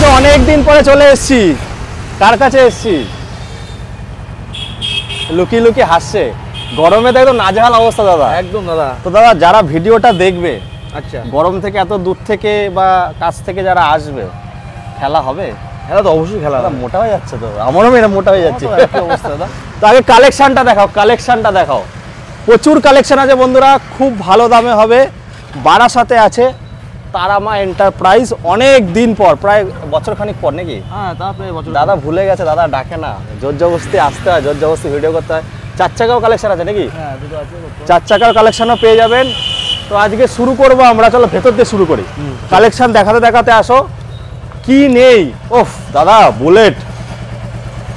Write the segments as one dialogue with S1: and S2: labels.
S1: আজকে অনেক দিন পরে চলে এসেছি। কার কাছে এসেছি? লুকিয়ে লুকিয়ে হাসছে। গরমে তো একদম নাজেহাল অবস্থা দাদা।
S2: একদম দাদা।
S1: তো দাদা যারা ভিডিওটা দেখবে,
S2: আচ্ছা,
S1: গরম থেকে এত দূর থেকে বা কাছ থেকে যারা আসবে, খেলা হবে?
S2: খেলা তো অবশ্যই খেলা হবে।
S1: মোটা হয়ে যাচ্ছে তো, আমারও মেয়েরা মোটা হয়ে যাচ্ছে
S2: অবস্থা দাদা।
S1: তো আগে কালেকশনটা দেখাও, কালেকশনটা দেখাও। প্রচুর কালেকশন আছে বন্ধুরা, খুব ভালো দামে হবে। বারাসাতে আছে তারামা এন্টারপ্রাইজ। অনেক দিন পর, প্রায় বছর খানিক পর নাকি?
S2: হ্যাঁ, তারপরে বছর।
S1: দাদা ভুলে গেছে, দাদা ডাকে না, জোর জবরদস্তি আসতে হয়, জোর জবরদস্তি ভিডিও করতে হয়। 4 চাকাও কালেকশন আছে নাকি?
S2: হ্যাঁ, দুটো আছে।
S1: 4 চাকার কালেকশনও পেয়ে যাবেন। তো আজকে শুরু করব আমরা, চলো ভেতর দিয়ে শুরু করি। কালেকশন দেখাতে দেখাতে আসো। কি নেই, ওফ দাদা বুলেট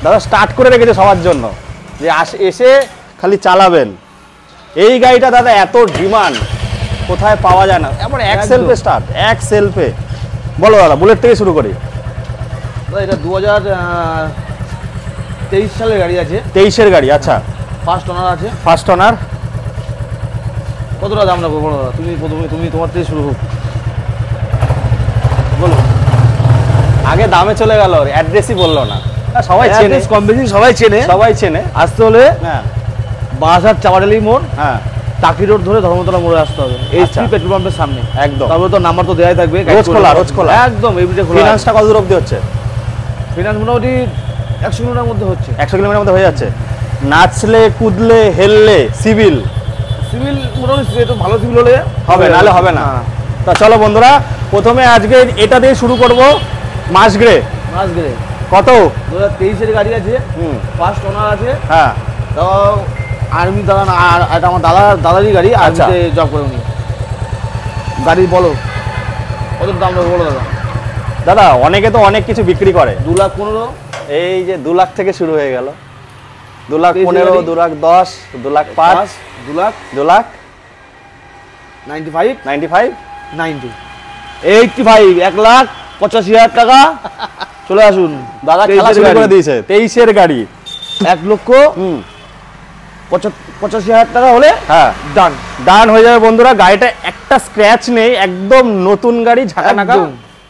S1: দাদা স্টার্ট করে রেখেছে সবার জন্য, যে এসে খালি চালাবেন। এই গাড়িটা দাদা এত ডিমান্ড, কোথায় পাওয়া যায় না। এবার এক সেলফে স্টার্ট, এক সেলফে। বলো দাদা, বুলেট থেকে শুরু করি।
S2: এটা 2023 সালের গাড়ি আছে।
S1: 23-এর গাড়ি, আচ্ছা।
S2: ফার্স্ট ওনার আছে।
S1: First owner.
S2: কতটা দাম রাখবো বলো দাদা? তুমি তোমার থেকে শুরু হোক, বলো।
S1: আগে দামে চলে গেল, অ্যাড্রেসই বললো না। সবাই চেনে,
S2: কম বেশি সবাই চেনে।
S1: সবাই চেনে।
S2: আসতে হলে
S1: হ্যাঁ,
S2: বারাসাত চাপাডালি মোড়,
S1: হ্যাঁ,
S2: টাকি রোড ধরে ধর্মতলা মোড়ে আসতে হবে।
S1: আচ্ছা।
S2: এইচপি পেট্রোল পাম্পের সামনে
S1: একদম।
S2: তারপরে তো নাম্বার তো দেওয়াই থাকবে।
S1: রোজ খোলা, রোজ খোলা
S2: একদম, এভরিডে খোলা।
S1: ফিনান্সটা কত দূর অবধি হচ্ছে?
S2: ফিনান্স মোটামুটি 100 কিলোমিটার মধ্যে হচ্ছে।
S1: 100 কিলোমিটার মধ্যে হয়ে যাচ্ছে। নাচলে কুদলে হেললে সিভিল
S2: মোটামুটি একটু ভালো সিভিল হলে
S1: হবে, নাহলে হবে না। তা চলো বন্ধুরা, প্রথমে আজকে এটা দিয়ে শুরু করব। মাসগ্রে কত?
S2: 2023-এর গাড়ি আছে। ফার্স্ট ওনার আছে।
S1: হ্যাঁ,
S2: তো আর্মি দাদা না, আর এটা আমার দাদারই গাড়ি। আর্মিতে জব করে উনি। গাড়ি বলো কত দাম দেবো বলো দাদা?
S1: দাদা অনেকে তো অনেক কিছু বিক্রি করে।
S2: 2,15,000।
S1: এই যে 2 লাখ থেকে শুরু হয়ে গেল। 2,15,000, 2,10,000, 2,05,000, 2,00,000,
S2: 95,
S1: 95,
S2: 90, 85, 1,85,000 টাকা। চলে আসুন
S1: দাদা, খেলা শুরু করে দিয়েছে। 23-এর গাড়ি,
S2: 1,85,000 টাকা হলে
S1: হ্যাঁ
S2: ডান
S1: ডান হয়ে যাবে বন্ধুরা। গাড়িটা একটা স্ক্র্যাচ নেই, একদম নতুন গাড়ি, ঝাঁকানাকা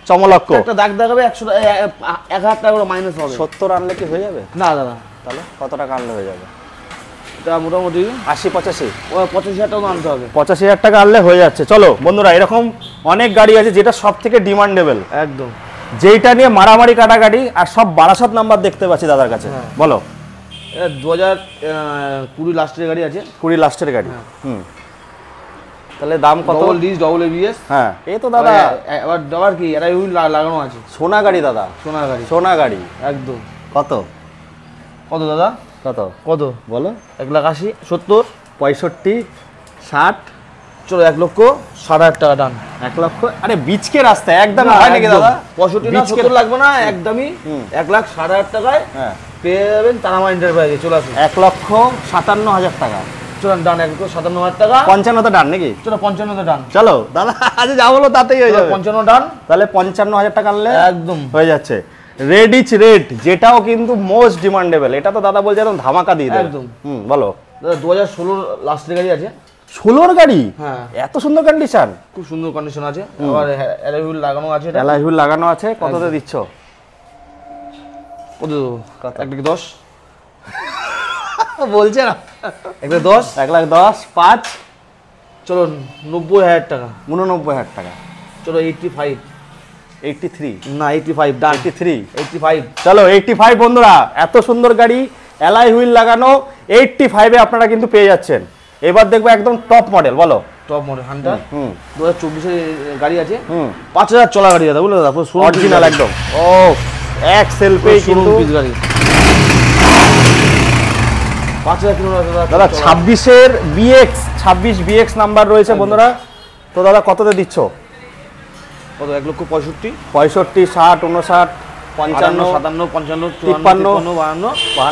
S1: চমলক্ষ।
S2: একটা দাগ দেখাবে 1,000 টাকা করে মাইনাস হবে।
S1: 70 আনলে কি হয়ে যাবে?
S2: না দাদা,
S1: তাহলে কত টাকা আনলে হয়ে যাবে?
S2: এটা মোটামুটি
S1: 80-85,
S2: 85,000 টাকা আনতে হবে।
S1: 85,000 টাকা আনলে হয়ে যাচ্ছে। চলো বন্ধুরা, এরকম অনেক গাড়ি আছে যেটা সব থেকে ডিমান্ডেবল,
S2: একদম,
S1: যেইটা নিয়ে মারামারি কাটাকাটি। আর সব বারাসাত নাম্বার দেখতে পাচ্ছি দাদার কাছে। বলো।
S2: 2020 লাস্টের গাড়ি আছে।
S1: 20 লাস্টের গাড়ি। তাহলে দাম কত?
S2: Double disc, double ABS.
S1: হ্যাঁ, এই তো দাদা
S2: এবার ডবার কি এটা লাগানো আছে।
S1: সোনা গাড়ি দাদা,
S2: সোনার গাড়ি,
S1: সোনা গাড়ি
S2: একদম।
S1: কত
S2: কত দাদা?
S1: কত
S2: কত
S1: বলো?
S2: 1,80,000, 70,
S1: 65, 60।
S2: চলো 1,60,000 টাকা ডান।
S1: 1 লক্ষ। আরে বিচকে রাস্তা একদম হয় নাকি দাদা?
S2: 65 না 70 লাগবে না, একদমই 1,60,000 টাকায় পেয়ে যাবেন তারামা এন্টারপ্রাইজে। চলে আসুন।
S1: 1,57,000 টাকা।
S2: চলুন ডান, 1,57,000 টাকা।
S1: 55 তো ডান নাকি?
S2: চলো 55 ডান।
S1: চলো দাদা, আজ যা বলো তাতেই হয়ে যাবে।
S2: 55 ডান।
S1: তাহলে 55,000 টাকা আনলে
S2: একদম
S1: হয়ে যাচ্ছে। রেড ইচ রেড, যেটাও কিন্তু মোস্ট ডিমান্ডেবল। এটা তো দাদা বলছে একদম ধামাকা দিয়ে দেবে।
S2: একদম।
S1: বলো
S2: দাদা 2016 লাস্টের গাড়ি আছে।
S1: 16-র গাড়ি?
S2: হ্যাঁ,
S1: এত সুন্দর কন্ডিশন,
S2: খুব সুন্দর কন্ডিশন আছে। আবার অ্যালয় হুইল লাগানো আছে। এটা
S1: অ্যালয় হুইল লাগানো আছে। কততে দিচ্ছ?
S2: কত দেবো? 1,10,000
S1: বলছে না।
S2: 1,10,000,
S1: 1,10,000, 5।
S2: চলো 90,000 টাকা।
S1: 89,000 টাকা।
S2: চলো 85,
S1: 83
S2: না 85 ডান।
S1: 85। চলো 85 বন্ধুরা, এত সুন্দর গাড়ি, অ্যালয় হুইল লাগানো, 85-এ আপনারা কিন্তু পেয়ে যাচ্ছেন। এবার দেখবো একদম টপ মডেল। বলো।
S2: টপ মডেল হান্টার 2024-এর গাড়ি আছে। 5,000 চলা গাড়ি দাদা, বুঝলে দাদা,
S1: অরিজিনাল একদম। ও এক সেলফেই কিন্তু
S2: গাড়ি। 5,000 কিলোমিটার
S1: দাদা। 26-এর BX, 26 BX নাম্বার রয়েছে বন্ধুরা। তো দাদা কততে দিচ্ছ?
S2: কত? 1,65,000,
S1: 65, 60, 59, 55,
S2: 57, 55,
S1: 53,
S2: 52,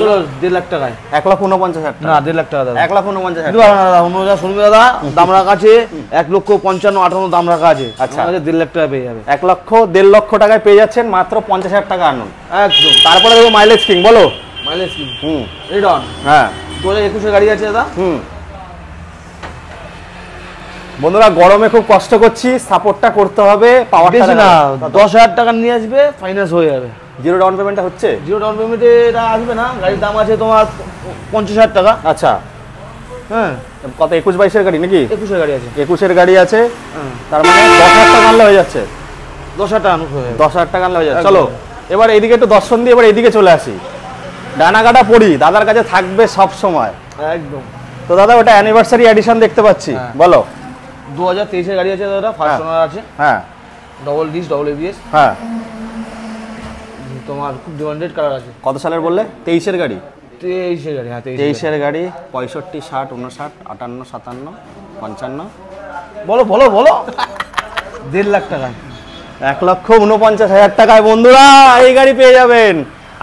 S2: চলো 1,50,000 টাকায়।
S1: 1,49,000
S2: না 1,50,000 টাকা দাদা।
S1: 1,49,000
S2: অন্য শুনবে দাদা, দাম রাখা আছে 1,55,058 দাম রাখা আছে।
S1: আচ্ছা,
S2: 1,50,000 টাকা পেয়ে যাবে।
S1: 1,00,000, 1,50,000 লক্ষ টাকায় পেয়ে যাচ্ছেন, মাত্র 50,000 টাকা আনুন।
S2: একদম।
S1: তারপরে দেখো মাইলেজ কিং। বলো।
S2: মাইলেজ কি? রিডন।
S1: হ্যাঁ,
S2: 2021-এর গাড়ি আছে দাদা।
S1: বন্ধুরা গরমে খুব কষ্ট করছি, সাপোর্টটা করতে হবে।
S2: বেশি না 10,000 টাকা নিয়ে আসবে, ফাইন্যান্স হয়ে যাবে।
S1: জিরো ডাউন পেমেন্টটা হচ্ছে?
S2: জিরো ডাউন পেমেন্টে এটা আসবে না, গাড়ির দাম আছে তোমার 50,000 টাকা।
S1: আচ্ছা,
S2: হ্যাঁ
S1: কত 21-22 গাড়ি নাকি?
S2: 21 গাড়ি আছে।
S1: 21 গাড়ি আছে,
S2: হ্যাঁ
S1: তার মানে 10,000 টাকা আনলে হয়ে যাচ্ছে।
S2: 10,000 টাকা হয়ে যাবে।
S1: 10,000 টাকা আনলে হয়ে যাচ্ছে। চলো এবার এইদিকে একটু দর্শন দিয়ে এবার এইদিকে চলে আসি। ডানাকাটা পড়ি দাদার কাছে থাকবে সব সময়
S2: একদম।
S1: তো দাদা ওটা অ্যানিভার্সারি এডিশন দেখতে পাচ্ছি, বলো।
S2: 2023 এর গাড়ি আছে দাদা, ফার্স্ট ওনার আছে।
S1: হ্যাঁ,
S2: ডবল ডিস ডবল এবিএস।
S1: হ্যাঁ,
S2: তোমার খুব ডিমান্ডেড কালার আছে।
S1: কত সালের বললে? 23 গাড়ি।
S2: 23 গাড়ি, হ্যাঁ
S1: 23 গাড়ি। 65, 60, 59, 58, 57, 55।
S2: বলো বলো বলো। 1.5 লাখ টাকা।
S1: 1,49,000 টাকায় বন্ধুরা এই গাড়ি পেয়ে যাবেন।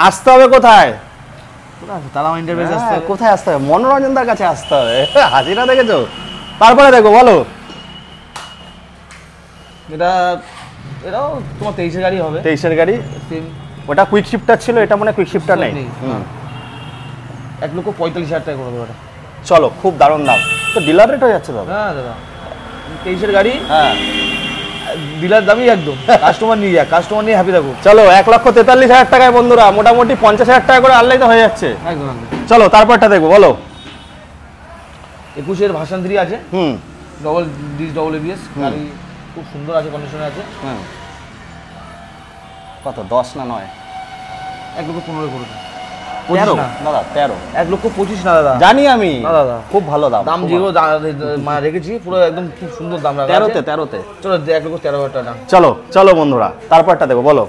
S1: আসতে হবে কোথায়?
S2: তারা ইন্টারভেস আসতে হবে।
S1: কোথায় আসতে হবে? মনোরঞ্জনদার কাছে আসতে হবে। হাজিরা দেখেছো? তারপরে দেখো, বলো।
S2: এটাও তোমার 23 গাড়ি হবে।
S1: 23 গাড়ি। ওটা কুইক শিফটার ছিল, এটা মনে কুইক শিফটার নেই।
S2: 1,45,000 টাকা করে দেবো এটা।
S1: চলো, খুব দারুণ দাম। তো ডিলার রেট হয়ে যাচ্ছে দাদা।
S2: হ্যাঁ দাদা 23 গাড়ি,
S1: হ্যাঁ
S2: ডিলার দামই একদম। কাস্টমার নিয়ে যা, কাস্টমার নিয়ে হ্যাপি থাকো।
S1: চলো 1,43,000 টাকায় বন্ধুরা মোটামুটি 50,000 টাকা করে আনলেই তো হয়ে যাচ্ছে।
S2: একদম।
S1: চলো তারপরটা দেখবো, বলো।
S2: 21 ভার্সন 3 আছে,
S1: হুম,
S2: ডবল ডিস ডবল এবিএস গাড়ি, খুব সুন্দর আছে, কন্ডিশনে আছে।
S1: হ্যাঁ। কত, 10 না 9?
S2: 1,15,000 করে।
S1: 13 দাদা, 13।
S2: 1,25,000 না দাদা।
S1: জানি আমি,
S2: না দাদা
S1: খুব ভালো দাম।
S2: দাম যেগুলো রেখেছি পুরো একদম খুব সুন্দর দাম রাখা আছে।
S1: 13তে।
S2: চলো 1,13,000 টাকা দাম।
S1: চলো চলো বন্ধুরা তারপরটা দেখো, বলো।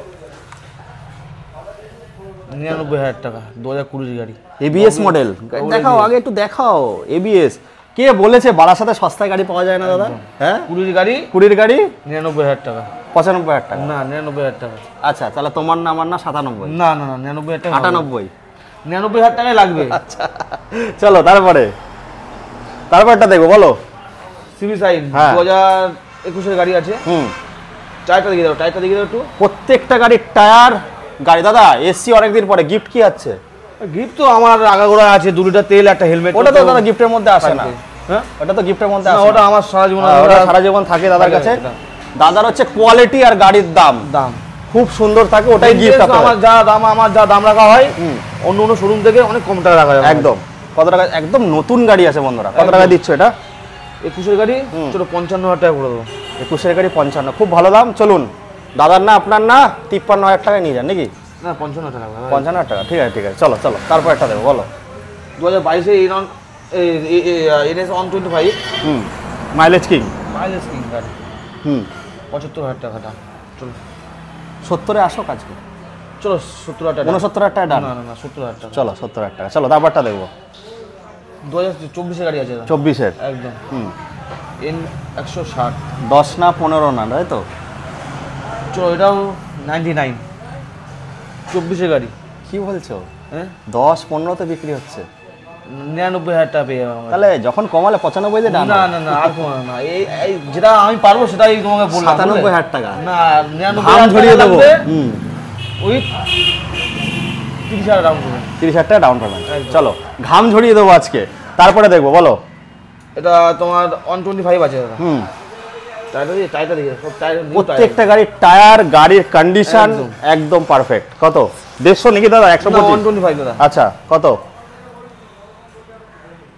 S2: 99,000 টাকা 2020 গাড়ি,
S1: এবিএস মডেল। দেখাও আগে, একটু দেখাও এবিএস। কে বলেছে বারাসাতে সস্তায় গাড়ি পাওয়া যায় না দাদা? হ্যাঁ
S2: 20 গাড়ি,
S1: 20 গাড়ি
S2: 99,000 টাকা।
S1: 95,000 টাকা?
S2: না 99,000 টাকা।
S1: আচ্ছা তাহলে তোমার না আমার না 97?
S2: না না না 99,000 টাকা।
S1: 98?
S2: 99,000 টাকাই লাগবে।
S1: আচ্ছা চলো তারপরটা দেখবো, বলো।
S2: সিবি সাইন 2021 এর গাড়ি আছে।
S1: হুম,
S2: টায়ারটা দেখিয়ে দাও, টায়ারটা দেখিয়ে দাও একটু।
S1: প্রত্যেকটা গাড়ির টায়ার গাড়ি দাদা এসছি অনেকদিন পরে। গিফট কি আছে?
S2: গিফট তো আমার আগাগোড়া আছে, 2 লিটার তেল, একটা হেলমেট।
S1: ওটা তো দাদা গিফটের মধ্যে আসে না।
S2: হ্যাঁ
S1: ওটা তো গিফটের মধ্যে
S2: না,
S1: আসে
S2: ওটা
S1: না।
S2: আমার সারা জীবন,
S1: ওটা সারা জীবন থাকে দাদার কাছে। দাদার হচ্ছে কোয়ালিটি আর গাড়ির দাম খুব সুন্দর থাকে, ওটাই গিফট।
S2: আমার যা দাম রাখা হয় অন্য শোরুম থেকে অনেক কম টাকা রাখা হয়
S1: একদম। কত টাকা? একদম নতুন গাড়ি আছে বন্ধুরা। কত টাকা দিচ্ছ এটা?
S2: 21 গাড়ি চলো 55,000 টাকা করে দেবো।
S1: 21 গাড়ি 55, খুব ভালো দাম। চলুন দাদার না আপনার না 53,000 টাকায় নিয়ে যান নাকি?
S2: না 55 টাকা।
S1: 55,000 টাকা, ঠিক আছে। চলো তারপর একটা দেবো, বলো।
S2: 2022 NS 125।
S1: Mileage king.
S2: Mileage king গাড়ি। 75,000 টাকা দাম। চলো
S1: 70-এ আসো কাজকে।
S2: চলো 70,000 টাকা।
S1: 69,000 টাকা ডান।
S2: না 70,000 টাকা।
S1: চলো 70,000 টাকা। চলো তারপরটা দেখবো।
S2: 2024 গাড়ি আছে।
S1: 24-এর
S2: একদম। N160।
S1: 10 না 15 না, তাই তো?
S2: চলো এটাও 99। 24 গাড়ি।
S1: কি বলছো?
S2: হ্যাঁ
S1: 10-15তে বিক্রি হচ্ছে?
S2: 99,000 টাকা পেয়ে যাবো।
S1: তাহলে যখন কমালে 95-তে ডান।
S2: না না না আর কমানো না, এই যেটা আমি পারবো সেটাই তোমাকে বললাম।
S1: 97,000 টাকা
S2: না
S1: ঘাম ঝরিয়ে দেবো।
S2: ওই 30,000 ডাউন পেমেন্ট।
S1: 30,000 টাকা ডাউন পেমেন্ট। চলো ঘাম ঝরিয়ে দেবো আজকে। তারপরে দেখবো, বলো।
S2: এটা তোমার 125 আছে দাদা। টায়ারটা দিয়ে সব টায়ার,
S1: প্রত্যেকটা গাড়ির টায়ার, গাড়ির কন্ডিশন একদম পারফেক্ট। কত? 150 নাকি দাদা? 125?
S2: 125 দাদা।
S1: আচ্ছা কত?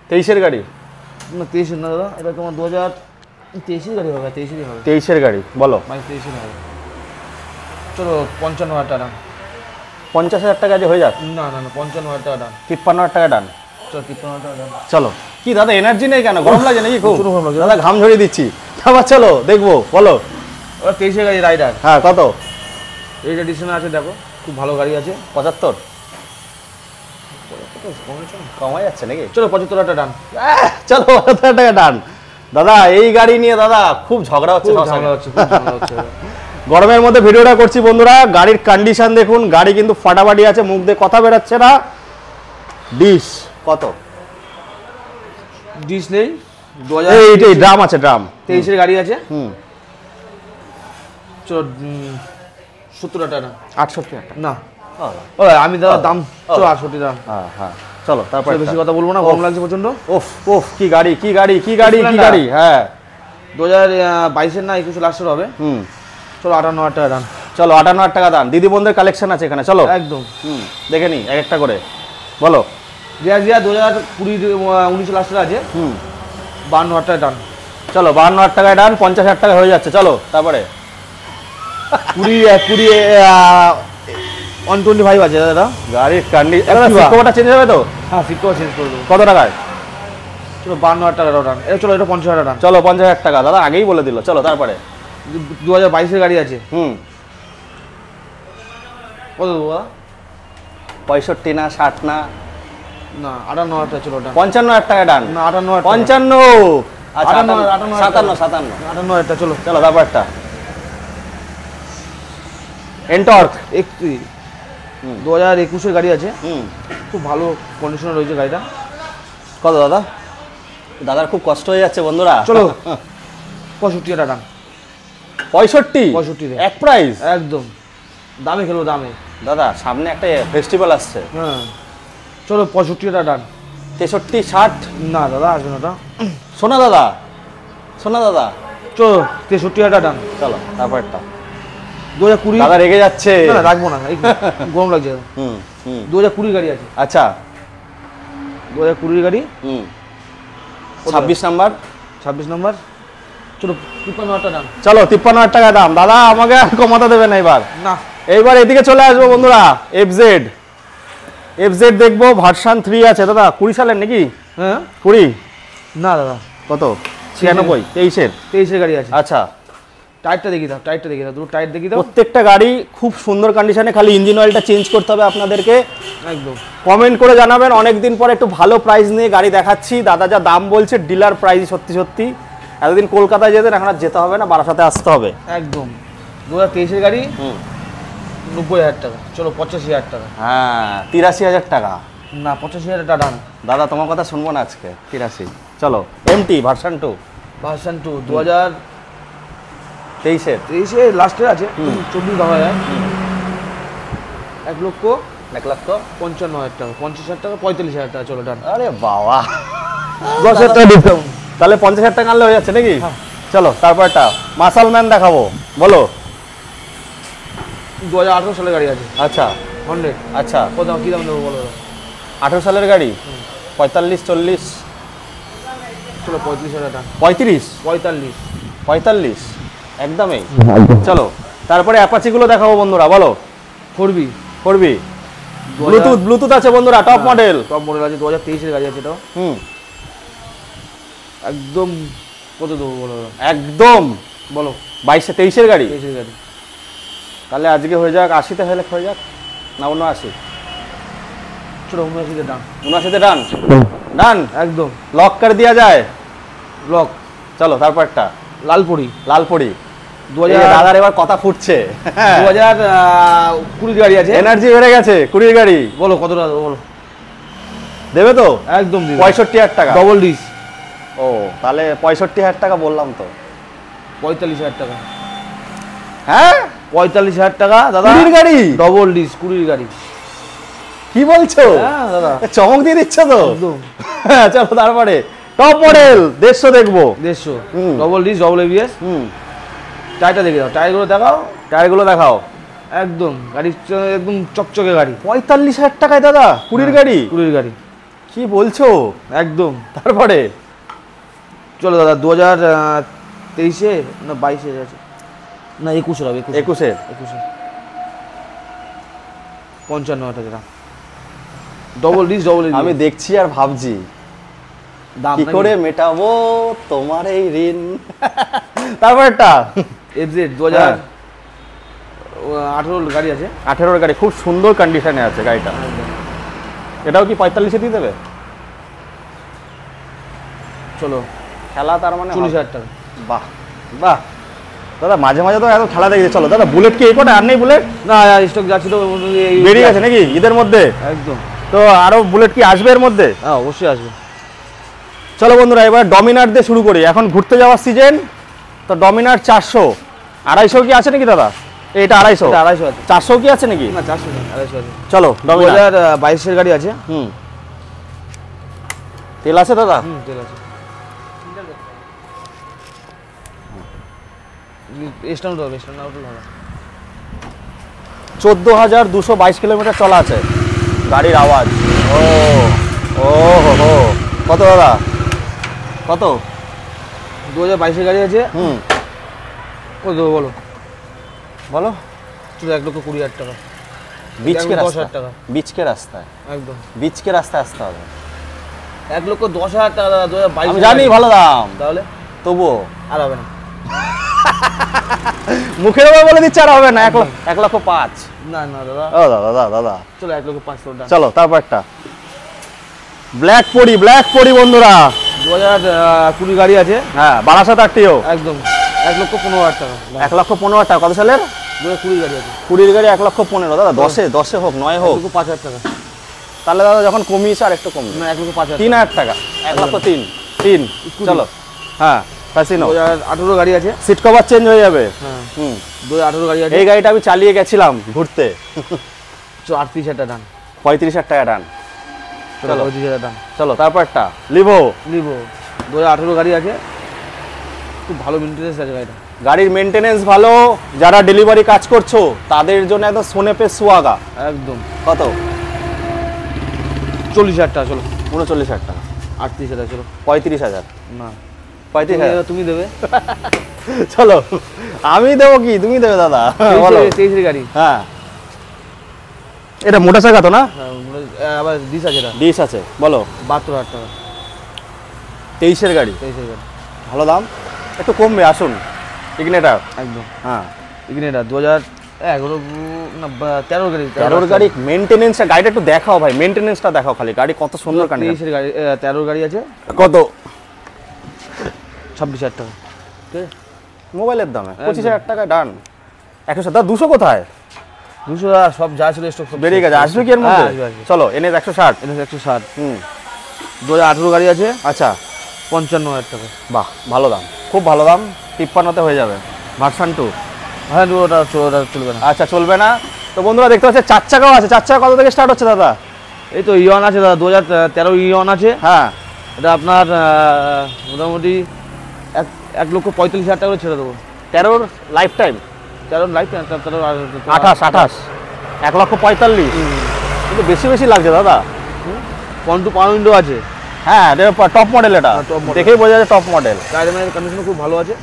S1: 23-এর গাড়ি?
S2: না 23 না দাদা, এটা তোমার 2023 গাড়ি হবে। 23 হবে।
S1: 23-এর গাড়ি, বলো।
S2: 23 হবে। চলো 55,000 টাকা।
S1: 50,000 টাকা যে হয়ে যাক?
S2: না না না 55,000 টাকা ডান।
S1: 53,000 টাকা ডান।
S2: চলো 53,000 টাকা ডান।
S1: চলো। কি দাদা এনার্জি নেই কেন? গরম লাগে নাকি খুব?
S2: প্রচুর গরম লাগে।
S1: দাদা ঘাম ঝরিয়ে দিচ্ছি। আবার চলো দেখবো, বলো।
S2: ওটা 23 গাড়ি রাইডার।
S1: হ্যাঁ কত?
S2: এই এডিশনে আছে, দেখো খুব ভালো গাড়ি আছে।
S1: 75? কমাই যাচ্ছে নাকি?
S2: চলো 75,000 টাকা ডান।
S1: চলো 75,000 টাকা ডান। দাদা এই গাড়ি নিয়ে দাদা খুব ঝগড়া হচ্ছে। গরমের মধ্যে ভিডিওটা করছি বন্ধুরা। গাড়ির কন্ডিশন দেখুন, গাড়ি কিন্তু ফাটাফাটি আছে, মুখ দিয়ে কথা বেরোচ্ছে না। ডিশ কত?
S2: ডিশ নেই।
S1: এই ড্রাম আছে, ড্রাম।
S2: 23-এর গাড়ি আছে। চলো 70,000 টাকা।
S1: 68,000 টাকা
S2: না আমি দাদা দাম চলো 68 দাম।
S1: হ্যাঁ চলো তারপর
S2: বেশি কথা বলবো না, গরম লাগছে প্রচন্ড।
S1: ওফ কি গাড়ি, কি গাড়ি, কি গাড়ি, কি গাড়ি। হ্যাঁ
S2: 2022-এর না 21 লাস্টের হবে। চলো 58,000 টাকা দাম।
S1: চলো 58,000 টাকা দাম। দিদি বোনদের কালেকশন আছে এখানে, চলো
S2: একদম।
S1: দেখে নি এক একটা করে, বলো।
S2: জিয়া 2020-19 লাস্টের আছে। 52,000 টাকা দাম।
S1: চলো 52,000 টাকায় ডান, 50,000 টাকা হয়ে যাচ্ছে। চলো তারপরে
S2: 125 আছে দাদা।
S1: গাড়ির কন্ডিশন সিটকভারটা চেঞ্জ হবে তো?
S2: হ্যাঁ, সিট কভার চেঞ্জ করে দেবো।
S1: কত টাকায়?
S2: চলো 52,000 টাকা দাম। চলো এটা 50,000 টাকা দাম।
S1: চলো 50,000 টাকা, দাদা আগেই বলে দিল। চলো তারপরে
S2: 2022-এর গাড়ি আছে। কত দেবো দাদা?
S1: 65 না 60 না?
S2: না 58,000 টাকা। চলো ওটা
S1: 55,000 টাকা ডান।
S2: না 58,000
S1: 55। আচ্ছা
S2: 58,000
S1: 57
S2: 58,000 টাকা। চলো
S1: চলো তারপরটা এনটর্ক
S2: 2021-এর গাড়ি আছে। খুব ভালো কন্ডিশনে রয়েছে গাড়িটা।
S1: কত দাদা? দাদার খুব কষ্ট হয়ে যাচ্ছে বন্ধুরা।
S2: চলো 65,000 টাকা দাম।
S1: 65 এক প্রাইস
S2: একদম। দামে খেলো দামে।
S1: দাদা সামনে একটা ফেস্টিভ্যাল আসছে।
S2: হ্যাঁ চলো 65,000 টাকা দাম।
S1: 63 60
S2: না দাদা আসবে না ওটা।
S1: শোনা দাদা, শোনা দাদা,
S2: চলো 63,000 টাকা দাম।
S1: চলো তারপরটা
S2: 2020।
S1: দাদা রেগে যাচ্ছে।
S2: না রাখবো না, গরম লাগছে। 2020 গাড়ি আছে।
S1: আচ্ছা
S2: 2020 গাড়ি।
S1: 26 নাম্বার।
S2: 26 নম্বর। চলো 53,000 টাকা দাম।
S1: চলো 53,000 টাকা দাম। দাদা আমাকে আর কমাতে দেবে না এবার।
S2: না
S1: এইবার এদিকে চলে আসবো বন্ধুরা। এফজেড দেখবো, ভার্সন 3 আছে দাদা। 20 সালের নাকি?
S2: হ্যাঁ
S1: 20
S2: না দাদা।
S1: কত? 96
S2: 23-এর গাড়ি আছে।
S1: আচ্ছা
S2: টায়ারটা দেখি দাও, দুটো টায়ার দেখি দাও।
S1: প্রত্যেকটা গাড়ি খুব সুন্দর কন্ডিশনে, খালি ইঞ্জিন অয়েলটা চেঞ্জ করতে হবে আপনাদেরকে।
S2: একদম
S1: কমেন্ট করে জানাবেন। অনেকদিন পরে একটু ভালো প্রাইস নিয়ে গাড়ি দেখাচ্ছি। দাদা যা দাম বলছে ডিলার প্রাইস সত্যি। এতদিন কলকাতায় যেতেন, এখন আর যেতে হবে না, বারাসাতে আসতে হবে।
S2: একদম 2023-এর গাড়ি। 90,000 টাকা। চলো 85,000 টাকা।
S1: হ্যাঁ 83,000 টাকা।
S2: না 85,000 টাকা দাম।
S1: দাদা তোমার কথা শুনবো না আজকে। 83। চলো এমটি ভার্সন 2
S2: 2023-এর লাস্টের আছে। 24 দাম হয়। 1,55,000 টাকা। 50,000 টাকা 45,000 টাকা। চলো ডান।
S1: আরে বাবা
S2: 10,000 টাকা ডিসকাউন্ট।
S1: তাহলে 50,000 টাকা আনলে হয়ে যাচ্ছে নাকি?
S2: হ্যাঁ।
S1: চলো তারপরটা মাসাল ম্যান দেখাবো, বলো।
S2: 2018 সালের গাড়ি আছে।
S1: আচ্ছা
S2: 100।
S1: আচ্ছা
S2: কত দাম, কি দাম দেবো বলো?
S1: 18 সালের গাড়ি 45 40।
S2: চলো 35,000 টাকা।
S1: 35 45 একদমই। চলো তারপরে অ্যাপাচিগুলো দেখাবো বন্ধুরা, বলো।
S2: 4B
S1: করবি ব্লুটুথ আছে বন্ধুরা, টপ মডেল
S2: আছে। 2023-এর গাড়ি আছে এটা। একদম কত দেবো বলো?
S1: একদম
S2: বলো।
S1: 22-23-এর গাড়ি।
S2: 23-এর গাড়ি।
S1: তাহলে আজকে হয়ে যাক 80-তে, হলে হয়ে যাক না 79?
S2: চলো 79-তে ডান।
S1: 79-তে ডান। ডান
S2: একদম
S1: লক করে দেওয়া যায়।
S2: লক।
S1: চলো তারপরটা লালপরি।
S2: 2000
S1: দাদার এবার কথা ফুটছে।
S2: 2020 গাড়ি আছে।
S1: এনার্জি বেড়ে গেছে। 20 গাড়ি।
S2: বলো কত টাকা বলো?
S1: দেবে তো?
S2: একদম
S1: 65,000 টাকা।
S2: Double disc.
S1: ও তাহলে 65,000 টাকা বললাম তো।
S2: 45,000 টাকা।
S1: হ্যাঁ
S2: 45,000 টাকা দাদা।
S1: 20 গাড়ি
S2: ডবল ডিস 20 গাড়ি।
S1: কি বলছো?
S2: হ্যাঁ দাদা
S1: চমক দিয়ে দিচ্ছ তো
S2: একদম।
S1: চলো তারপরে টপ মডেল 150 দেখবো।
S2: 150 ডবল ডিস ডবল এবিএস। টায়ারটা দেখে দাও,
S1: টায়ারগুলো দেখাও।
S2: একদম গাড়ি একদম চকচকে গাড়ি।
S1: 45,000 টাকায় দাদা 20 গাড়ি।
S2: 20 গাড়ি
S1: কি বলছো?
S2: একদম।
S1: তারপরে
S2: চলো দাদা 2023-এ না 22-এ আছে না 21-এর হবে।
S1: 21-এর
S2: 55,000 টাকা ডবল ডিস ডবল এবিএস।
S1: আমি দেখছি আর ভাবছি কি করে মেটাবো তোমার এই ঋণ। তারপরটা
S2: এফজেড 2018 গাড়ি আছে।
S1: 18-এর গাড়ি খুব সুন্দর কন্ডিশনে আছে গাড়িটা। এটাও কি 45-এ দিয়ে দেবে?
S2: চলো
S1: খেলা তার মানে
S2: 40,000 টাকা।
S1: বাহ বাহ দাদা মাঝে মাঝে তো এত খেলা দেখি। চলো দাদা বুলেট কি এই কটা আর নেই? বুলেট
S2: না স্টক যাচ্ছিল,
S1: বেরিয়ে গেছে নাকি ঈদের মধ্যে?
S2: একদম।
S1: তো আরো বুলেট কি আসবে এর মধ্যে?
S2: হ্যাঁ অবশ্যই আসবে।
S1: চলো বন্ধুরা এবার ডমিনার দিয়ে শুরু করি। এখন ঘুরতে যাওয়ার সিজন তো। ডমিনার 400 250 কি আছে নাকি দাদা? এটা 250
S2: 250 আছে।
S1: 400 কি আছে নাকি?
S2: না 400 না 250 আছে।
S1: চলো ডমিনার
S2: 2022-এর গাড়ি আছে।
S1: তেল আছে দাদা?
S2: তেল আছে। স্ট্যান্ড হবে, স্ট্যান্ড আউট হবে।
S1: 14,222 কিলোমিটার চলা আছে গাড়ির আওয়াজ। ও ও হো, কত দাদা কত?
S2: 2022 গাড়ি আছে। কত দেবো বলো?
S1: বলো।
S2: শুধু 1,20,000 টাকা।
S1: বিচকে
S2: 10,000 টাকা।
S1: বিচকে রাস্তায়,
S2: একদম
S1: বিচকে রাস্তায় আসতে হবে।
S2: 1,10,000 টাকা দাদা 2022।
S1: আমি জানি ভালো দাম,
S2: তাহলে
S1: তবুও
S2: আর হবে না।
S1: মুখের উপর বলে দিচ্ছে আর হবে না। 1,05,000।
S2: না না দাদা।
S1: ও দাদা দাদা
S2: চলো 1,05,000
S1: চলো। তারপর একটা ব্ল্যাক পরি বন্ধুরা।
S2: 2020 গাড়ি আছে।
S1: হ্যাঁ, বারাসাত আরটিও।
S2: একদম 1,15,000 টাকা।
S1: 1,15,000 টাকা। কত সালের?
S2: 2020 গাড়ি আছে।
S1: 20 গাড়ি 1,15,000 দাদা। 10 হোক 9 হোক।
S2: 1,05,000 টাকা।
S1: তাহলে দাদা যখন কমিয়েছে আর একটু কমবে।
S2: না 1,05,000।
S1: 3,000 টাকা। 1,03,000। চলো। হ্যাঁ, ফ্যাসিনো
S2: 2018 গাড়ি আছে।
S1: সিট কভার চেঞ্জ হয়ে যাবে।
S2: হ্যাঁ
S1: 2018
S2: গাড়ি আছে।
S1: এই গাড়িটা আমি চালিয়ে গেছিলাম ঘুরতে।
S2: 38,000 টাকা ডান।
S1: 35,000 টাকা ডান।
S2: চলো 35,000 ডান।
S1: চলো তারপর একটা লিভো।
S2: 2018 গাড়ি আছে। খুব ভালো মেইনটেনেন্স আছে গাড়িটা।
S1: গাড়ির মেইনটেনেন্স ভালো। যারা ডেলিভারি কাজ করছো তাদের জন্য একদম সোনেপে সুয়াগা।
S2: একদম।
S1: কত?
S2: 40,000 টাকা। চলো
S1: 39,000 টাকা।
S2: 38,000 চলো।
S1: 35,000
S2: না
S1: 35,000
S2: তুমি দেবে।
S1: চলো আমি দেবো কি তুমি দেবে দাদা? বলো।
S2: 23 গাড়ি।
S1: হ্যাঁ, এটা মোটর চাকা তো না?
S2: আবার ডিস আছে।
S1: ডিস আছে। বলো।
S2: 72,000 টাকা।
S1: 23-এর গাড়ি।
S2: 23 গাড়ি
S1: ভালো দাম, একটু কমবে। আসুন ইগনেটার।
S2: একদম।
S1: হ্যাঁ,
S2: ইগনেটার 2011 না 13 গাড়ি।
S1: 13 গাড়ি মেইনটেনেন্স। গাড়িটা একটু দেখাও ভাই, মেইনটেনেন্সটা দেখাও খালি। গাড়ি কত সুন্দর কন্ডিশন।
S2: 23 গাড়ি 13 গাড়ি আছে।
S1: কত?
S2: 26,000 টাকা। ঠিক আছে,
S1: মোবাইলের দামে 25,000 টাকা ডান। 100 দাদা 200 কোথায়?
S2: 200 সব যা ছিল স্টক সব
S1: বেরিয়ে গেছে। আসবে কি এর মধ্যে? চলো এনে 160।
S2: এটা 160। 2018 গাড়ি আছে।
S1: আচ্ছা
S2: 55,000 টাকা।
S1: বাহ, ভালো দাম, খুব ভালো দাম। 53তে হয়ে যাবে। ভার্সন 2।
S2: হ্যাঁ ওটা চলবে না।
S1: আচ্ছা চলবে না। তো বন্ধুরা দেখতে পাচ্ছেন 4 চাকাও আছে। 4 চাকা কত থেকে স্টার্ট হচ্ছে দাদা?
S2: এই তো ইয়ন আছে দাদা। 2013 ইয়ন আছে।
S1: হ্যাঁ,
S2: এটা আপনার মোটামুটি 1,45,000 টাকা করে ছেড়ে দেবো।
S1: 13 লাইফ টাইম।
S2: 13 লাইফ
S1: 28 1,45,000। কিন্তু বেশি বেশি লাগছে দাদা।
S2: পন্টু পাওয়ার উইন্ডো আছে।
S1: হ্যাঁ, টপ মডেল। এটা
S2: top model।
S1: দেখেই বোঝা যায় টপ মডেল।
S2: গাড়ির কন্ডিশন খুব ভালো আছে।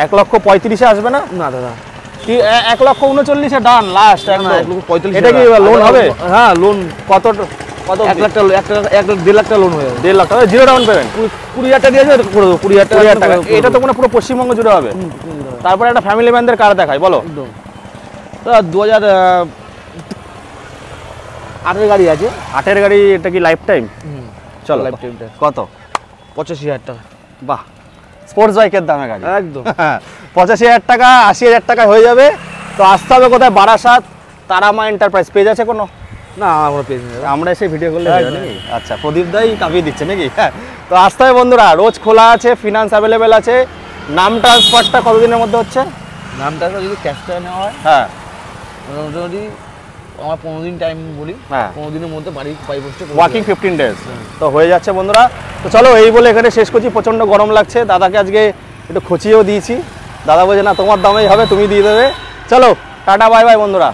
S1: 1,35,000 আসবে না?
S2: না দাদা,
S1: 1,39,000 ডান লাস্ট।
S2: 1,45,000।
S1: এটা কি লোন হবে?
S2: হ্যাঁ লোন।
S1: কত কত?
S2: 1 লাখ টাকা, 1.5 লাখ টাকা লোন হয়ে যাবে।
S1: 1.5 লাখ টাকা জিরো ডাউন পেমেন্ট।
S2: 20,000 টাকা দিয়েছে করে দেবো।
S1: 20,000 টাকা। এটা তো পুরো পশ্চিমবঙ্গ জুড়ে হবে। তারপরে একটা ফ্যামিলি ম্যানদের কার দেখাই বলো।
S2: একদম। 2008 গাড়ি আছে।
S1: 8 গাড়ি। এটা কি লাইফ টাইম? চলো
S2: লাইফ টাইমটা
S1: কত?
S2: 85,000 টাকা।
S1: বাহ, স্পোর্টস বাইকের দামে গাড়ি।
S2: একদম।
S1: 85,000 টাকা 80,000 টাকা হয়ে যাবে। তো আসতে হবে কোথায়? বারাসাত তারামা এন্টারপ্রাইজ। পেজ আছে কোনো?
S2: না আমরা পেজ নেই।
S1: আমরা এসে ভিডিও করলে হবে নাকি? আচ্ছা, প্রদীপ দাই কামিয়ে দিচ্ছে নাকি? হ্যাঁ, তো আসতে হবে বন্ধুরা। রোজ খোলা আছে, ফিনান্স অ্যাভেলেবেল আছে। নাম ট্রান্সফারটা কতদিনের মধ্যে হচ্ছে?
S2: নামটা যদি ক্যাশটা নেওয়া হয়,
S1: হ্যাঁ
S2: মোটামুটি আমার 15 দিন টাইম বলি।
S1: হ্যাঁ,
S2: 15 দিনের মধ্যে বাড়ি পাই বসতে
S1: ওয়ার্কিং 15 ডেজ। তো হয়ে যাচ্ছে বন্ধুরা। তো চলো এই বলে এখানে শেষ করছি। প্রচণ্ড গরম লাগছে। দাদাকে আজকে একটু খচিয়েও দিয়েছি। দাদা বলছে না তোমার দামেই হবে, তুমি দিয়ে দেবে। চলো টাটা বাই বাই বন্ধুরা।